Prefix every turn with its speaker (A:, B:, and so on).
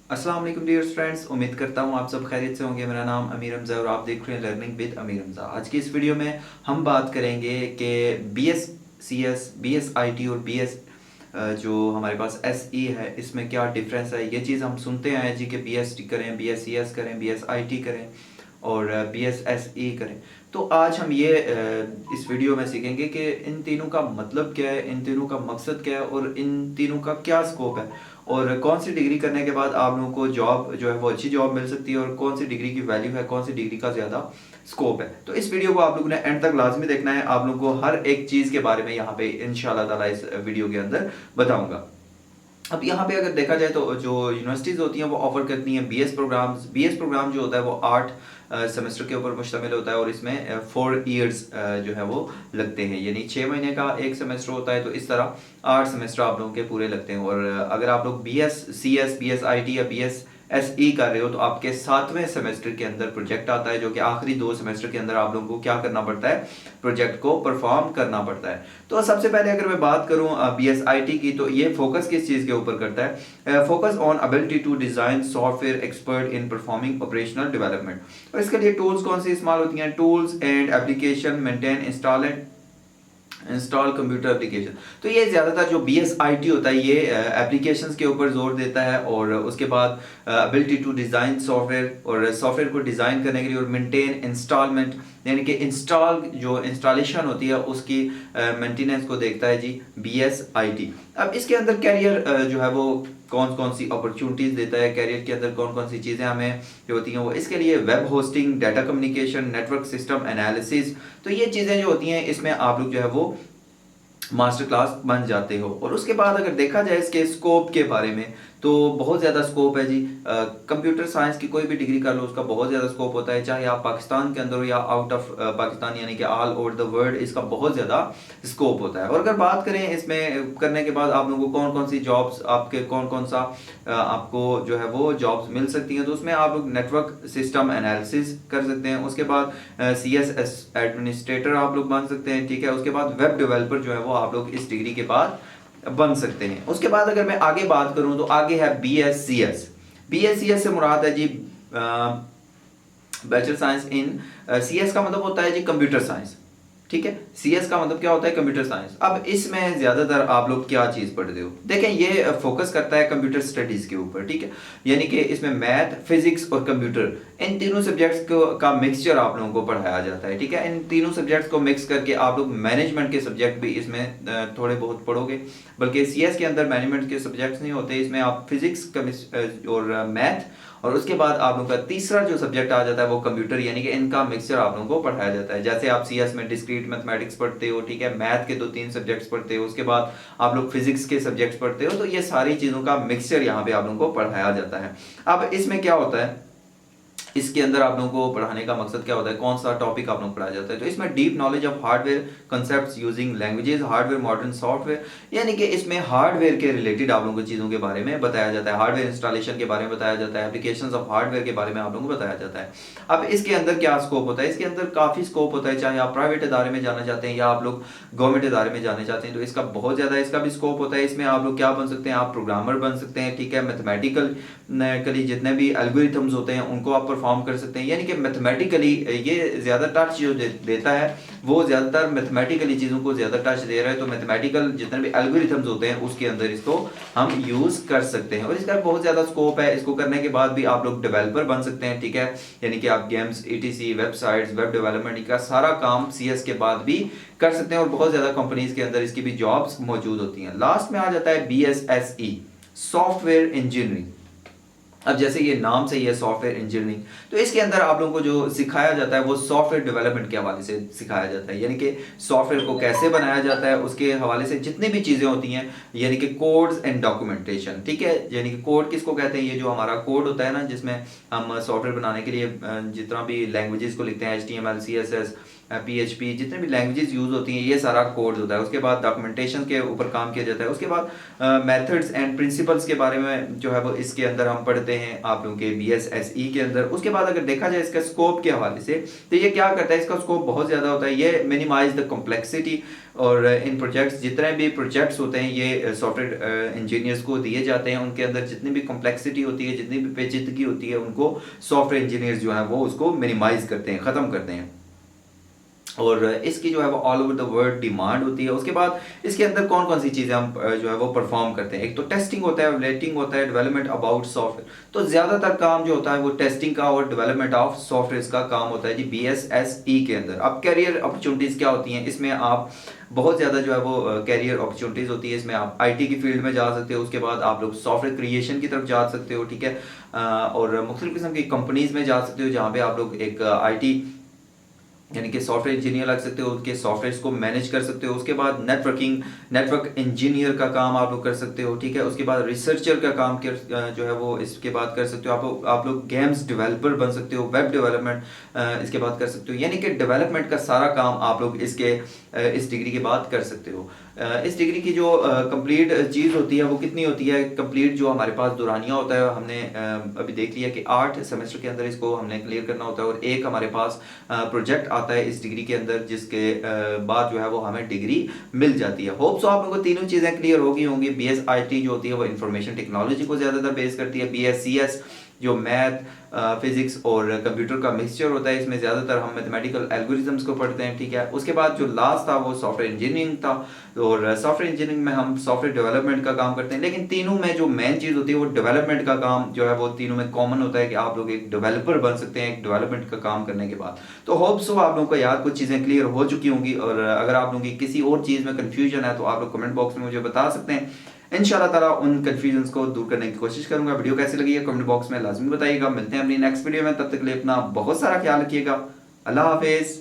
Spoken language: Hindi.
A: अस्सलाम वालेकुम डियर फ्रेंड्स, उम्मीद करता हूँ आप सब खैरियत से होंगे। मेरा नाम अमीर हमज़ा और आप देख रहे हैं लर्निंग विद अमीर हमज़ा। आज की इस वीडियो में हम बात करेंगे कि BScs, BSIT और BS जो हमारे पास SE है, इसमें क्या डिफरेंस है। ये चीज़ हम सुनते हैं जी कि BST करें, BScs करें, BSIT करें और BSSE करें। तो आज हम ये इस वीडियो में सीखेंगे कि इन तीनों का मतलब क्या है, इन तीनों का मकसद क्या है और इन तीनों का क्या स्कोप है और कौन सी डिग्री करने के बाद आप लोगों को जॉब जो है वो अच्छी जॉब मिल सकती है और कौन सी डिग्री की वैल्यू है, कौन सी डिग्री का ज़्यादा स्कोप है। तो इस वीडियो को आप लोगों ने एंड तक लाजमी देखना है। आप लोगों को हर एक चीज़ के बारे में यहाँ पे इंशाल्लाह ताला इस वीडियो के अंदर बताऊंगा। अब यहाँ पे अगर देखा जाए तो जो यूनिवर्सिटीज़ होती हैं वो ऑफर करती हैं BS प्रोग्राम जो होता है वो 8 सेमेस्टर के ऊपर मुश्तमिल होता है और इसमें 4 इयर्स जो है वो लगते हैं, यानी 6 महीने का एक सेमेस्टर होता है। तो इस तरह 8 सेमेस्टर आप लोगों के पूरे लगते हैं। और अगर आप लोग BScs, BSIT या BSSE कर रहे हो तो आपके 7वें सेमेस्टर के अंदर प्रोजेक्ट आता है, जो कि आखिरी 2 सेमेस्टर के अंदर आप लोगों को क्या करना पड़ता है, प्रोजेक्ट को परफॉर्म करना पड़ता है। तो सबसे पहले अगर मैं बात करूं BSIT की, तो ये फोकस किस चीज़ के ऊपर करता है, focus on ability to design software expert in performing operational development. और इसके लिए टूल्स कौन सी इस्तेमाल होती हैं, tools and application maintain install computer application. तो ये ज़्यादातर जो BSIT होता है ये एप्लीकेशंस के ऊपर जोर देता है और उसके बाद एबिलिटी टू डिज़ाइन सॉफ्टवेयर और सॉफ्टवेयर को डिज़ाइन करने के लिए और मेंटेन इंस्टॉलमेंट, यानी कि जो इंस्टॉलेशन होती है उसकी मेंटेनेंस को देखता है जी BSIT। अब इसके अंदर कैरियर जो है वो कौन कौन सी अपॉर्चुनिटीज़ देता है, कैरियर के अंदर कौन कौन सी चीज़ें हमें जो होती हैं वो, इसके लिए web hosting, data communication, network system analysis. तो ये चीज़ें जो होती हैं इसमें आप लोग जो है वो मास्टर क्लास बन जाते हो। और उसके बाद अगर देखा जाए इसके स्कोप के बारे में तो बहुत ज़्यादा स्कोप है जी। कंप्यूटर साइंस की कोई भी डिग्री कर लो उसका बहुत ज़्यादा स्कोप होता है, चाहे आप पाकिस्तान के अंदर हो या आउट ऑफ पाकिस्तान, यानी कि ऑल ओवर द वर्ल्ड इसका बहुत ज़्यादा स्कोप होता है। और अगर बात करें इसमें करने के बाद आप लोगों को कौन कौन सी जॉब्स, आपके कौन कौन सा आपको जो है वो जॉब्स मिल सकती हैं, तो उसमें आप लोग नेटवर्क सिस्टम एनालिसिस कर सकते हैं। उसके बाद CSS एडमिनिस्ट्रेटर आप लोग बन सकते हैं, ठीक है। उसके बाद वेब डेवलपर जो है वो आप लोग इस डिग्री के बाद बन सकते हैं। उसके बाद अगर मैं आगे बात करूं तो आगे है BScs से मुराद है जी बैचलर साइंस इन, CS का मतलब होता है जी कंप्यूटर साइंस, ठीक है। CS का मतलब क्या होता है, कंप्यूटर साइंस। अब इसमें ज्यादातर आप लोग क्या चीज पढ़ते हो, देखें ये फोकस करता है कंप्यूटर स्टडीज के ऊपर, ठीक है। यानी कि इसमें मैथ, फिजिक्स और कंप्यूटर, इन तीनों सब्जेक्ट्स का मिक्सचर आप लोगों को पढ़ाया जाता है, ठीक है। इन तीनों सब्जेक्ट्स को मिक्स करके आप लोग मैनेजमेंट के सब्जेक्ट भी इसमें थोड़े बहुत पढ़ोगे, बल्कि CS के अंदर मैनेजमेंट के सब्जेक्ट्स नहीं होते। इसमें आप फिजिक्स और मैथ और उसके बाद आप लोगों का तीसरा जो सब्जेक्ट आ जाता है वो कंप्यूटर, यानी कि इनका मिक्सचर आप लोगों को पढ़ाया जाता है। जैसे आप CS में डिस्क्रीट मैथमेटिक्स पढ़ते हो, ठीक है, मैथ के 2-3 सब्जेक्ट्स पढ़ते हो, उसके बाद आप लोग फिजिक्स के सब्जेक्ट्स पढ़ते हो, तो ये सारी चीज़ों का मिक्सचर यहाँ पे आप लोगों को पढ़ाया जाता है। अब इसमें क्या होता है, इसके अंदर आप लोगों को पढ़ाने का मकसद क्या होता है, कौन सा टॉपिक आप लोग पढ़ाया जाता है, तो इसमें deep knowledge of hardware concepts using languages, hardware modern software, यानी कि इसमें हार्डवेयर के रिलेटेड आप लोगों को चीज़ों के बारे में बताया जाता है, हार्डवेयर इंस्टॉलेशन के बारे में बताया जाता है, एप्लीकेशंस ऑफ हार्डवेयर के बारे में आप लोगों को बताया जाता है। अब इसके अंदर क्या स्कोप होता है, इसके अंदर काफ़ी स्कोप होता है, चाहे आप प्राइवेट इदारे में जाना चाहते हैं या आप लोग गवर्नमेंट इदारे में जाना चाहते हैं, तो इसका बहुत ज़्यादा इसका भी स्कोप होता है। इसमें आप लोग क्या बन सकते हैं, आप प्रोग्रामर बन सकते हैं, ठीक है। मैथमेटिकली जितने भी एल्गोरिथम्स होते हैं उनको आप परफॉर्म कर सकते हैं, यानी कि मैथमेटिकली ये ज़्यादा टच जो देता है वो ज़्यादातर मैथमेटिकली चीज़ों को ज़्यादा टच दे रहा है। तो मैथमेटिकल जितने भी एल्गोरिथम्स होते हैं उसके अंदर इसको हम यूज़ कर सकते हैं और इसका बहुत ज़्यादा स्कोप है। इसको करने के बाद भी आप लोग डेवलपर बन सकते हैं, ठीक है, यानी कि आप games, ETC, websites, web development का सारा काम CS के बाद भी कर सकते हैं और बहुत ज़्यादा कंपनीज के अंदर इसकी भी जॉब्स मौजूद होती हैं। लास्ट में आ जाता है BSSE, सॉफ्टवेयर इंजीनियरिंग। अब जैसे ये नाम से ही है सॉफ्टवेयर इंजीनियरिंग, तो इसके अंदर आप लोगों को जो सिखाया जाता है वो सॉफ्टवेयर डेवलपमेंट के हवाले से सिखाया जाता है, यानी कि सॉफ्टवेयर को कैसे बनाया जाता है उसके हवाले से जितनी भी चीज़ें होती हैं, यानी कि कोड्स एंड डॉक्यूमेंटेशन, ठीक है। यानी कि कोड किसको कहते हैं, ये जो हमारा कोड होता है ना जिसमें हम सॉफ्टवेयर बनाने के लिए जितना भी लैंग्वेजेस को लिखते हैं, HTML, CSS PHP, जितने भी लैंग्वेजेस यूज़ होती हैं ये सारा कोड होता है। उसके बाद डॉक्यूमेंटेशन के ऊपर काम किया जाता है। उसके बाद मेथड्स एंड प्रिंसिपल्स के बारे में जो है वो इसके अंदर हम पढ़ते हैं आप लोगों के BSSE के अंदर। उसके बाद अगर देखा जाए इसका स्कोप के हवाले से तो ये क्या करता है, इसका स्कोप बहुत ज़्यादा होता है। ये मिनिमाइज द कॉम्प्लेक्सिटी, और इन प्रोजेक्ट्स, जितने भी प्रोजेक्ट्स होते हैं ये सॉफ्टवेयर इंजीनियर्स को दिए जाते हैं। उनके अंदर जितनी भी कॉम्प्लेक्सिटी होती है, जितनी भी पेचीदगी होती है, उनको सॉफ्टवेयर इंजीनियर्स जो हैं वो उसको मिनिमाइज करते हैं, ख़त्म करते हैं। और इसकी जो है वो all over the world demand होती है। उसके बाद इसके अंदर कौन कौन सी चीज़ें हम जो है वो परफॉर्म करते हैं। एक तो टेस्टिंग होता है, रेटिंग होता है, डेवलपमेंट अबाउट सॉफ्टवेयर। तो ज़्यादातर काम जो होता है वो टेस्टिंग का और डेवलपमेंट ऑफ सॉफ्टवेयर का काम होता है जी BSSE के अंदर। अब कैरियर अपॉर्चुनिटीज़ क्या होती हैं इसमें, आप बहुत ज़्यादा जो है वो कैरियर अपॉर्चुनिटीज़ होती है इसमें। आप IT की फील्ड में जा सकते हो, उसके बाद आप लोग सॉफ्टवेयर क्रिएशन की तरफ जा सकते हो, ठीक है। और मुख्तलिफ किस्म की कंपनीज़ में जा सकते हो जहाँ पे आप लोग एक IT यानी कि सॉफ्टवेयर इंजीनियर लग सकते हो, उनके सॉफ्टवेयर को मैनेज कर सकते हो। उसके बाद नेटवर्क इंजीनियर का काम आप लोग कर सकते हो, ठीक है। उसके बाद रिसर्चर का काम जो है वो इसके बाद कर सकते हो। आप लोग गेम्स डेवलपर बन सकते हो, वेब डेवलपमेंट इसके बाद कर सकते हो। यानी कि डेवलपमेंट का सारा काम आप लोग इस डिग्री के बाद कर सकते हो। इस डिग्री की जो कंप्लीट चीज़ होती है वो कितनी होती है, कंप्लीट जो हमारे पास दौरानिया होता है, हमने अभी देख लिया कि 8 सेमेस्टर के अंदर इसको हमने क्लियर करना होता है। और एक हमारे पास प्रोजेक्ट आता है इस डिग्री के अंदर, जिसके बाद जो है वो हमें डिग्री मिल जाती है। होप सो आप लोगों को तीनों चीज़ें क्लियर होगी होंगी। BSIT जो होती है वो इंफॉर्मेशन टेक्नोलॉजी को ज़्यादातर बेस करती है। BSCS जो मैथ, फिजिक्स और कंप्यूटर का मिक्सचर होता है, इसमें ज़्यादातर हम मैथमेटिकल एल्गोरिथम्स को पढ़ते हैं, ठीक है। उसके बाद जो लास्ट था वो सॉफ्टवेयर इंजीनियरिंग था, और सॉफ्टवेयर इंजीनियरिंग में हम सॉफ्टवेयर डेवलपमेंट का काम करते हैं। लेकिन तीनों में जो मेन चीज़ होती है वो डेवलपमेंट का काम जो है वो तीनों में कॉमन होता है कि आप लोग एक डेवलपर बन सकते हैं एक डेवलपमेंट का काम करने के बाद। तो होप सो आप लोगों को यार कुछ चीज़ें क्लियर हो चुकी होंगी, और अगर आप लोगों की किसी और चीज़ में कन्फ्यूजन है तो आप लोग कमेंट बॉक्स में मुझे बता सकते हैं। इंशाल्लाह ताला उन कन्फ्यूजन्स को दूर करने की कोशिश करूंगा। वीडियो कैसी लगी है कमेंट बॉक्स में लाजमी बताइएगा। मिलते हैं अपनी नेक्स्ट वीडियो में, तब तक के लिए अपना बहुत सारा ख्याल रखिएगा। अल्लाह हाफिज़।